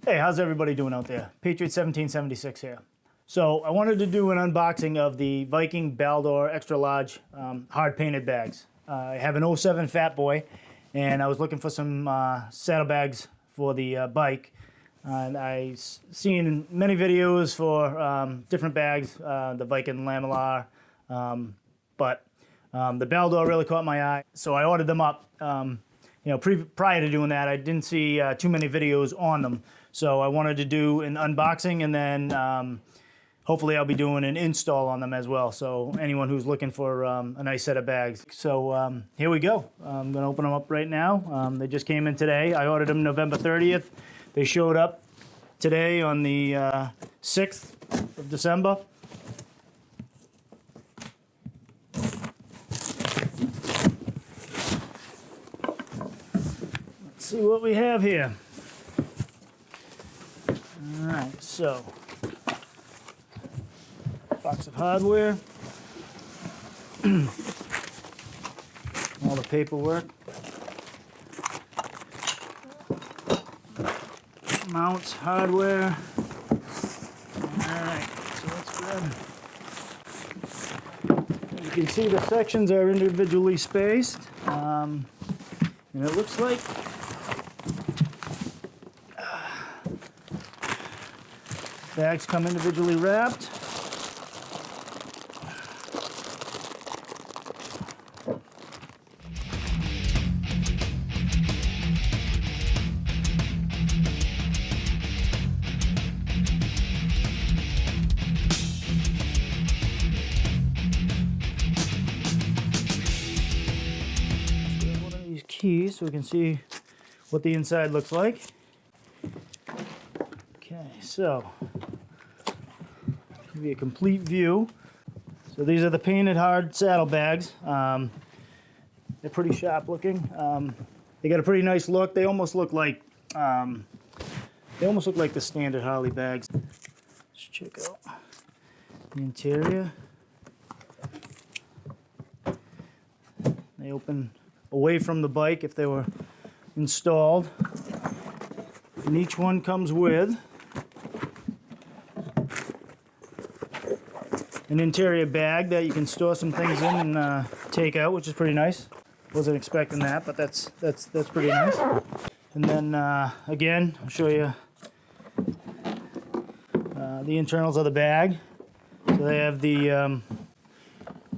Hey, how's everybody doing out there? Patriot 1776 here. So I wanted to do an unboxing of the Viking Baldur extra large hard painted bags. I have an 07 Fat Boy, and I was looking for some saddlebags for the bike. And I've seen many videos for different bags, the Viking Lamellar, but the Baldur really caught my eye, so I ordered them up. Prior to doing that, I didn't see too many videos on them. So I wanted to do an unboxing, and then hopefully I'll be doing an install on them as well. So anyone who's looking for a nice set of bags. So here we go. I'm gonna open them up right now. They just came in today. I ordered them November 30th. They showed up today on the 6th of December. Let's see what we have here. All right, so box of hardware, all the paperwork, mounts, hardware. All right, so let's grab. You can see the sections are individually spaced, and it looks like bags come individually wrapped. One of these keys so we can see what the inside looks like. Okay, so give you a complete view. So these are the painted hard saddlebags. They're pretty sharp looking. They got a pretty nice look. They almost look like the standard Harley bags. Let's check out the interior. They open away from the bike if they were installed. And each one comes with an interior bag that you can store some things in and take out, which is pretty nice. Wasn't expecting that, but that's pretty nice. And then again, I'll show you the internals of the bag. So they have the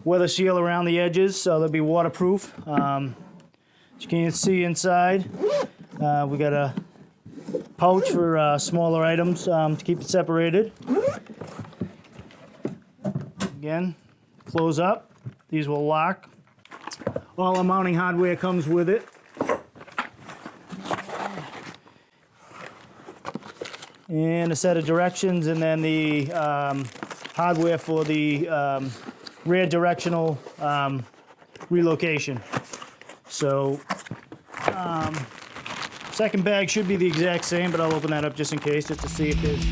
weather seal around the edges, so they'll be waterproof. As you can see inside, we got a pouch for smaller items to keep it separated. Again, close up. These will lock. All the mounting hardware comes with it. And a set of directions, and then the hardware for the rear directional relocation. So, second bag should be the exact same, but I'll open that up just in case, just to see if there's.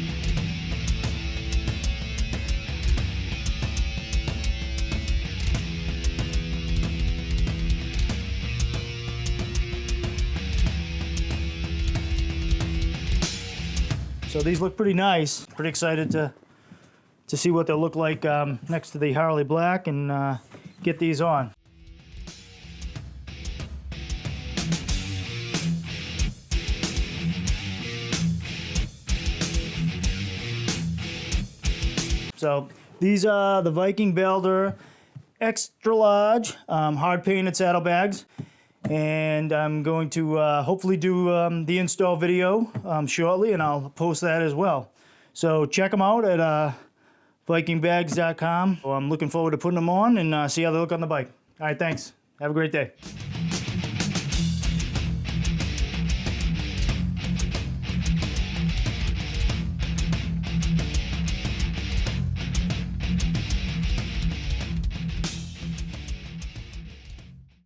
So these look pretty nice. Pretty excited to see what they'll look like next to the Harley Black, and get these on. So these are the Viking Baldur extra large hard painted saddlebags. And I'm going to hopefully do the install video shortly, and I'll post that as well. So check them out at vikingbags.com. I'm looking forward to putting them on and see how they look on the bike. All right, thanks. Have a great day.